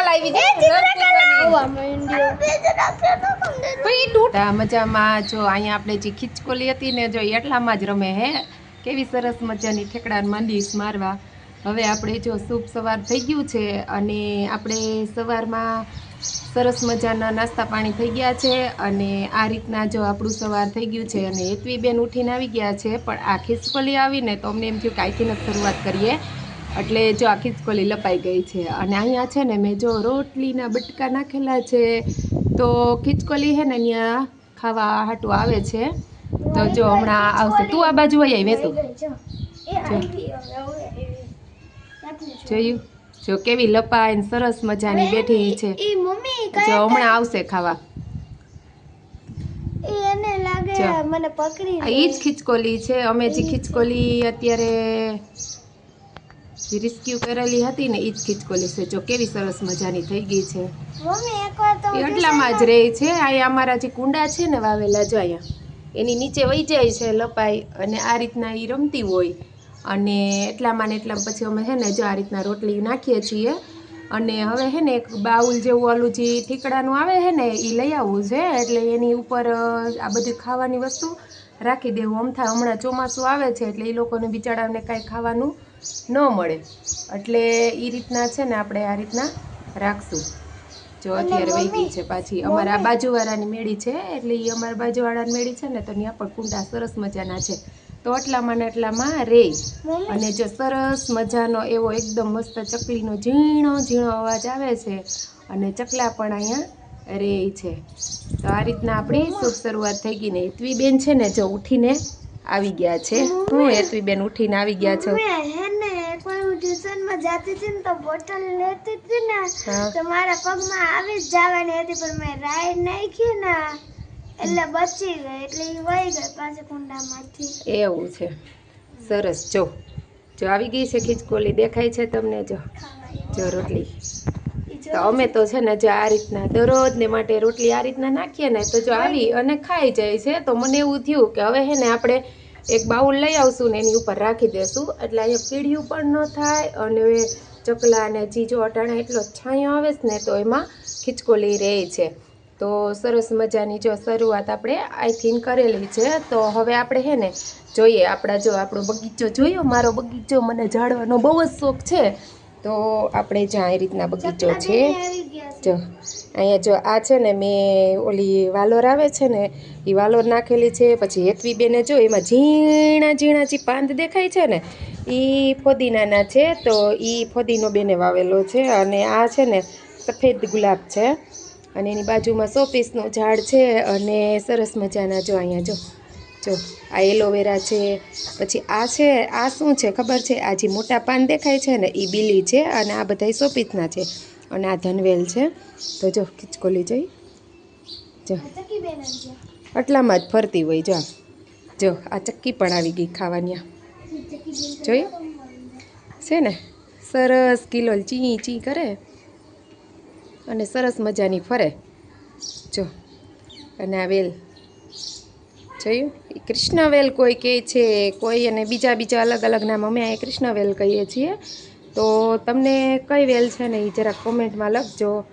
આવી જાય મજામાં જો અહીંયા આપણે જે ખીચકોલી હતી ને જો એટલામાં જ રમે હે કેવી સરસ મજાની ઠેકડા માંડીશ મારવા હવે આપણે જો શુભ સવાર થઈ ગયું છે અને આપણે સવારમાં સરસ મજાના નાસ્તા પાણી થઈ ગયા છે અને આ રીતના જો આપણું સવાર થઈ ગયું છે અને હેતવી બેન ઉઠીને આવી ગયા છે પણ આ ખીચકોલી આવીને તો અમને એમ થયું કે અહીંથી જ શરૂઆત કરીએ એટલે જો આ ખીચકોલી લપાઈ ગઈ છે અને અહીંયા છે ને મેં જો રોટલીના બટકા નાખેલા છે તો ખીચકોલી છે ને ત્યાં ખાવા હાટું આવે છે તો જો હમણાં આવશે તું આ બાજુ આવી વેતું જોયું જો કેવી લપાઈને સરસ મજાની બેઠી છે જો હમણાં આવશે ખાવા એ જ ખીચકોલી છે અમે જે ખીચકોલી અત્યારે રિસ્ક્યુ કરેલી હતી ને એ જ ખીચકોલી છે જો કેવી સરસ મજાની થઈ ગઈ છે એટલામાં જ રહે છે અહીંયા અમારા જે કુંડા છે ને વાવેલા જો અહીંયા એની નીચે વહી જાય છે લપાઈ અને આ રીતના એ રમતી હોય અને એટલામાં ને એટલામાં પછી અમે છે ને જો આ રીતના રોટલી નાખીએ છીએ અને હવે છે ને એક બાઉલ જેવું ઓલું જે ઠીકડાનું આવે છે ને એ લઈ આવવું છે એટલે એની ઉપર આ બધી ખાવાની વસ્તુ રાખી દેવું અમથા હમણાં ચોમાસું આવે છે એટલે એ લોકોને બિચારાને કાંઈ ખાવાનું ન મળે એટલે એ રીતના છે ને આપણે આ રીતના રાખશું જો અત્યારે વહી ગઈ છે પાછી અમારા બાજુવાળાની મેળી છે એટલે એ અમારા બાજુવાળાની મેળી છે ને તો ત્યાં પણ કુંડા સરસ મજાના છે તો એટલામાં ને એટલામાં રે અને જો સરસ મજાનો એવો એકદમ મસ્ત ચકલીનો ઝીણો ઝીણો અવાજ આવે છે અને ચકલા પણ અહીંયા રે છે તો આ રીતના આપણી શુભ શરૂઆત થઈ ગઈ ને હેતવી બેન છે ને જો ઉઠીને આવી ગયા છે હું હેતવી બેન ઉઠીને આવી ગયા છો ટ્યુશનમાં જાતી હતી ને તો બોટલ લેતી હતી ને તો મારા પગમાં આવી જ જવાની હતી પણ મેં રાઈ નાખી ને એટલે બચી ગઈ એટલે એ વહી ગઈ પાછી કુંડામાંથી એવું છે સરસ જો આવી ગઈ છે ખીચકોલી દેખાય છે તમને જો રોટલી તો અમે તો છે ને જો આ રીતના દરરોજ ને માટે રોટલી આ રીતના નાખીએ ને તો જો આવી અને ખાઈ જાય છે તો મને એવું થયું કે હવે હે ને આપણે એક બાઉલ લઈ આવશું ને એની ઉપર રાખી દેશું એટલે અહીંયા કીડિયું પણ ન થાય અને ચકલા અને જીજો અટાણા એટલો છાંયો આવે છે ને તો એમાં ખીચકોલી રહે છે તો સરસ મજાની જો શરૂઆત આપણે અહીંથી કરેલી છે તો હવે આપણે હે ને જોઈએ આપણો બગીચો જોયો મારો બગીચો મને ઝાડવાનો બહુ જ શોખ છે તો આપણે જ્યાં એ રીતના બગીચો છે જો અહીંયા જો આ છે ને મેં ઓલી વાલોર આવે છે ને એ વાલોર નાખેલી છે પછી હેતવી બેને જો એમાં ઝીણા ઝીણા જે પાંદ દેખાય છે ને એ ફોદીનાના છે તો એ ફોદીનો બેને વાવેલો છે અને આ છે ને સફેદ ગુલાબ છે અને એની બાજુમાં શોપીસનું ઝાડ છે અને સરસ મજાના જો અહીંયા જો આ એલોવેરા છે પછી આ છે આ શું છે ખબર છે આ જે મોટા પાન દેખાય છે ને એ બીલી છે અને આ બધા શોપીસના છે અને આ ધનવેલ છે તો જો ખીચકોલી જોઈ જો આટલામાં જ ફરતી હોય જો આ ચક્કી પણ આવી ગઈ ખાવાની જોયું છે ને સરસ કિલોલ ચી ચી કરે અને સરસ મજાની ફરે જો અને આ વેલ જોયું એ કૃષ્ણવેલ કોઈ કહે છે કોઈ અને બીજા અલગ અલગ નામ અમે અહીંયા કૃષ્ણવેલ કહીએ છીએ તો તમને કઈ વેલ છે ને એ જરા કોમેન્ટમાં લખજો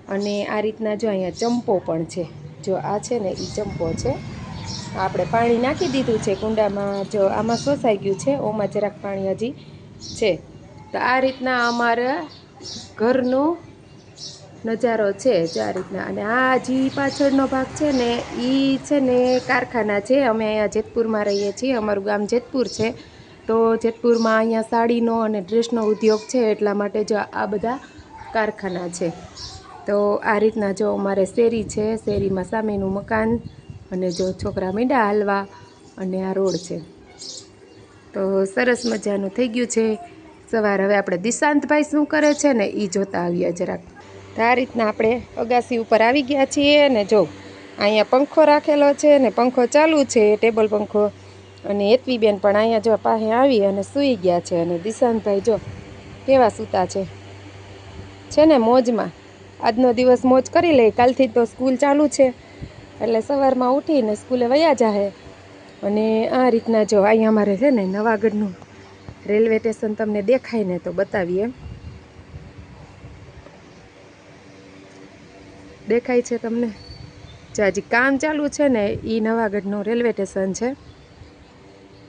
અને આ રીતના જો અહીંયા ચંપો પણ છે જો આ છે ને એ ચંપો છે આપણે પાણી નાખી દીધું છે કુંડામાં જો આમાં શોષાઈ ગયું છે ઓમાં જરાક પાણી હજી છે તો આ રીતના અમારા ઘરનો નજારો છે જો આ રીતના અને આ જે પાછળનો ભાગ છે ને એ છે ને કારખાના છે અમે અહીંયા જેતપુરમાં રહીએ છીએ અમારું ગામ જેતપુર છે તો જેતપુરમાં અહીંયા સાડીનો અને ડ્રેસનો ઉદ્યોગ છે એટલા માટે જો આ બધા કારખાના છે તો આ રીતના જો અમારે શેરી છે શેરીમાં સામેનું મકાન અને જો છોકરા મીંડા હાલવા અને આ રોડ છે તો સરસ મજાનું થઈ ગયું છે સવાર હવે આપણે દિશાંતભાઈ શું કરે છે ને એ જોતા આવીએ જરાક તો આ રીતના આપણે અગાસી ઉપર આવી ગયા છીએ ને જો અહીંયા પંખો રાખેલો છે ને પંખો ચાલુ છે ટેબલ પંખો અને હેતવી બેન પણ અહીંયા જો પાસે આવી અને સૂઈ ગયા છે અને દિશાંતભાઈ જો કેવા સૂતા છે ને મોજમાં આજનો દિવસ મોજ કરી લે કાલથી તો સ્કૂલ ચાલુ છે એટલે સવારમાં ઉઠીને સ્કૂલે વયા જાહે અને આ રીતના જો અહીંયા અમારે છે ને નવાગઢનું રેલવે સ્ટેશન તમને દેખાય ને તો બતાવીએ દેખાય છે તમને? જો હજી કામ ચાલુ છે ને, એ નવાગઢનું રેલવે સ્ટેશન છે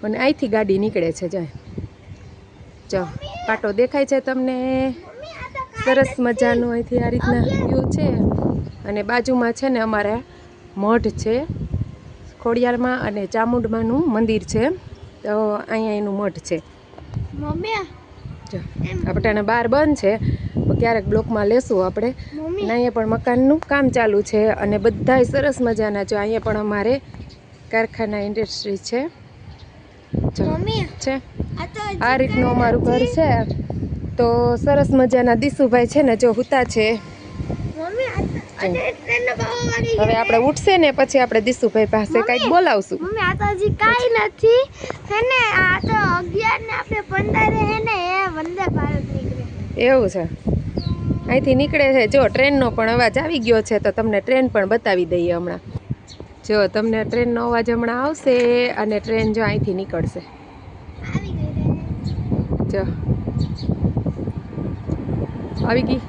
અને અહીંથી ગાડી નીકળે છે. જાય જો પાટો દેખાય છે તમને? સરસ મજાનું અહીંથી આ રીતના વ્યૂ છે. અને બાજુમાં છે ને અમારા મઢ છે ખોડિયારમાં, અને ચામુંડમાનું મંદિર છે. તો અહીંયા એનું મઢ છે. મમ્મી જો આપણે બહાર બંધ છે, તો ક્યારેક બ્લોકમાં લેશું આપણે. અને અહીંયા પણ મકાનનું કામ ચાલુ છે અને બધાય સરસ મજાના. જો અહીંયા પણ અમારે કારખાના ઇન્ડસ્ટ્રી છે. જો છે આ રીતનું અમારું ઘર છે. તો સરસ મજાના દીસુભાઈ છે ને, જો હુતા છે. હવે આપણે ઉઠશે ને પછી આપણે દીસુભાઈ પાસે કંઈક બોલાવશું. મમ્મી આ તો હજી કાઈ નથી હે ને. આ તો 11 ને આપણે 15 હે ને એ વંદે ભારત નીકળે. એવું છે? અહીંથી નીકળે છે. જો ટ્રેનનો પણ અવાજ આવી ગયો છે, તો તમને ટ્રેન પણ બતાવી દઈએ હમણાં. જો તમને ટ્રેનનો અવાજ હમણાં આવશે અને ટ્રેન જો અહીંથી નીકળશે. આવી ગઈ રે. જો આવી ગઈ.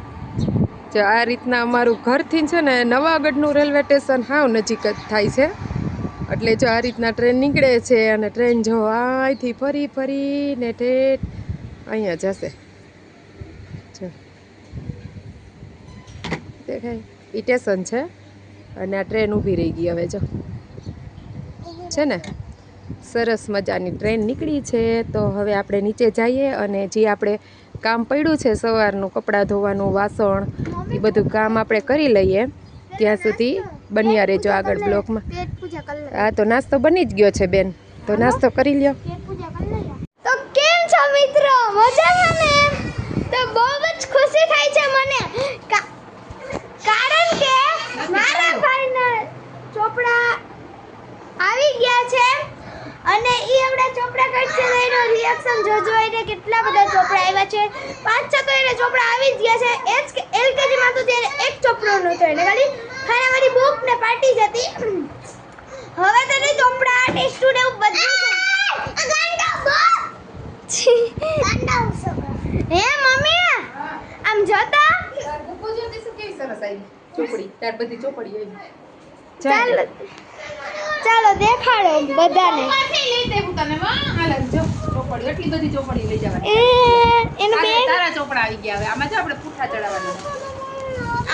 જો આ રીતના અમારું ઘરથી છે ને નવાગઢનું રેલવે સ્ટેશન હાવ નજીક જ થાય છે. એટલે જો આ રીતના ટ્રેન નીકળે છે અને ટ્રેન જો અહીંથી ફરી ફરીને ઠેઠ અહીંયા જશે. જો દેખાય એ સ્ટેશન છે અને આ ટ્રેન ઊભી રહી ગઈ. હવે જો છે ને સરસ મજાની ટ્રેન નીકળી છે. તો હવે આપણે નીચે જઈએ અને જે આપણે કામ પડ્યું છે સવારનું, કપડાં ધોવાનું, વાસણ, એ બધું કામ આપણે કરી લઈએ. ત્યાં સુધી બન્યા રહેજો આગળ બ્લોકમાં. હા તો નાસ્તો બની જ ગયો છે બેન, તો નાસ્તો કરી લ્યો. તો કેમ છો મિત્રો? મજામાં ને? તો બહુ જ ખુશી થાય છે મને, કારણ કે મારા ભાઈના ચોપડા આવી ગયા છે અને ઈ આપણે ચોપડા કાઢશે તો એનો રિએક્શન જોજો. એને કેટલા બધા ચોપડા આવ્યા છે. 5-6 તો એને ચોપડા આવી જ ગયા છે. એલકેજી માં તો ત્યારે એક ચોપડો નહોતો, એને ખાલી ખાનાવાળી બુક ને પાટી જતી. હવે તો એને ચોપડા, ટેસ્ટ ને એવું બધું છે. હે મમ્મી આમ જોતા કેવી સરસ આવી ચોપડી. તાર બધી ચોપડી આવી. ચાલો દેખાડો બધાને. એટલી બધી ચોપડી લઈ જવાની. એનું બેન તારા ચોપડા આવી ગયા. હવે આમાં જો આપણે પૂઠા ચડાવવાના.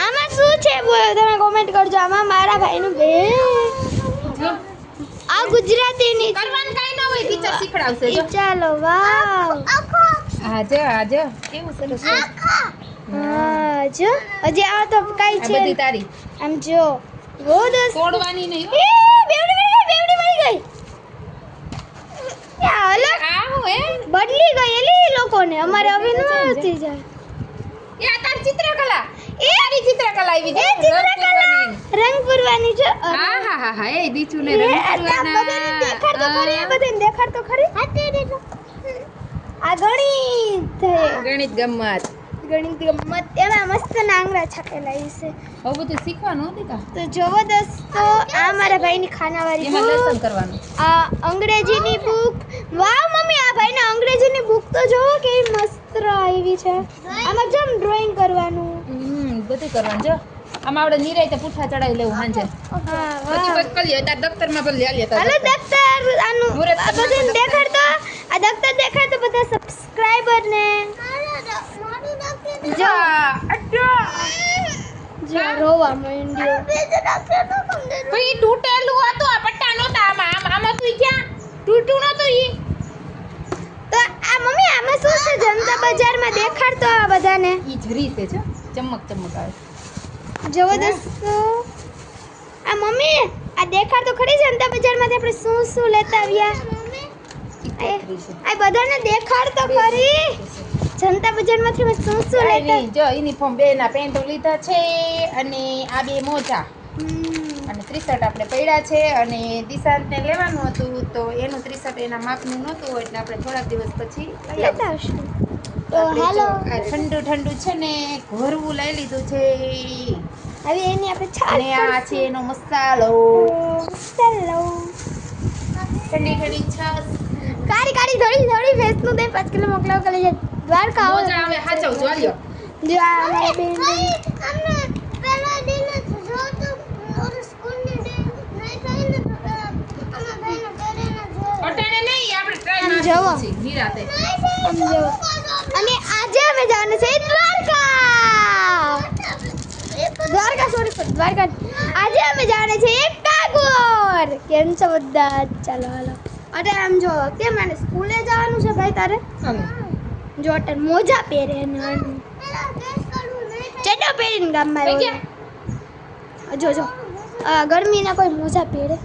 આમાં શું છે બોલો તમે કોમેન્ટ કરજો. આમાં મારા ભાઈનું બેન જો આ ગુજરાતીની કરવાનું કાઈ ન હોય, ટીચર શીખડાવશે. જો ચાલો વાવ. હા જો કેવું સરસ છે. હા જો હજી આ તો કાઈ આ છે બધી તારી. આમ જો રોદસ તોડવાની નહીં. બેવડી મળી ગઈ. યા અલગ આ હું હે બદલી ગઈ એલી લોકોને. અમારે હવે ન આવતી જાય. એ આ તારી ચિત્રકલા. એ તારી ચિત્રકલા આવી છે. રંગ પૂરવાની છે. હા એ દીચુ ને રંગ પૂરવાના. દેખાડ તો ખરી. બધાને દેખાડ તો ખરી. આ ગણિત ગમત. ગણિત ગમત એમાં મસ્ત નાંગરા છાપેલા છે. હવે બધું શીખવાનું હતું કા. તો જોવો દોસ્તો આ મારા ભાઈની ખાનાવાળી એમાં બુક, લેસન કરવાનું. આ અંગ્રેજીની બુક. વાવ મમ્મી આ ભાઈને અંગ્રેજીની બુક તો જોવો કેવી મસ્ત આવી છે. આમાં જેમ ડ્રોઈંગ કરવાનું. બધું કરવાનું. જો આમાં આપણે નિરાયતે પૂઠા ચડાવી લેવું હાંજે. હા પછી વાવ. બસ કરી લે. તાર દફતરમાં ભલે લે લેતા. હાલો દફતર આનું મુરત આ બધાને દેખાડતો. આ દફતર દેખાડતો બધા સબસ્ક્રાઇબર ને. જો જો રોવા માંડ્યો. ભાઈ તૂટેલું હતું. આ પટ્ટા નહોતા આમાં. આમાં તું ક્યાં તૂટ્યું નતું ઈ. તો આ મમ્મી આમાં શું છે? જનતા બજારમાં દેખાડતો આ બધાને. ઈ જરી છે જો ચમક આવે. જોવો દોસ્તો આ મમ્મી આ દેખાડતો ખરી જનતા બજારમાંથી આપણે શું શું લેતા આવ્યા. આ બધાને દેખાડતો ખરી જનતા બજારમાંથી અમે શું શું લેતા. જો યુનિફોર્મ બે ના પેન્ટો લીધા છે અને આ બે મોજા અને ત્રિશર્ટ આપણે પડ્યા છે. અને દિશાંતને લેવાનું હતું તો એનું ત્રિશર્ટ એના માપનું નહોતું એટલે આપણે થોડાક દિવસ પછી લેતા આવશું. તો આપણે હાલો જો આ ઠંડુ છે ને ઘોરવું લઈ લીધું છે. હવે એની આપણે છાલ અને આ છે એનો મસાલો. ચાલો ઠંડી છાશ. કાળી થોડી ભેંસનું દહીં 5 કિલો મોકલાવ કરી જાય દ્વારકા આવો. મોજા હવે હાચવ જો લ્યો. જો આ અમારી બેન જવો. પછી નિરાતે. આમ જવો. અને આજે અમે જવાનું છે દ્વારકા આજે અમે જવાના છે કાગોર. કેમ છો બધા? ચાલો હાલો. અરે આમ જો કેમ મને સ્કૂલે જવાનું છે ભાઈ તારે? હાલો. જો અટન મોજા પહેરે ને ચડ્ડો પહેરીને ગામમાં થઈ આવ્યો. જો જો ગરમીના કોઈ મોજા પહેરે.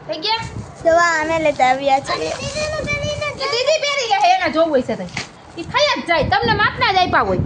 થઈ ગયા? દવા અમે લેતા આવ્યા છે. એ દીદી પહેરી ગયા એને જોવું હોય છે તઈ. ઈ થઈ જ જાય તમને માપના જ આપ્યા હોય.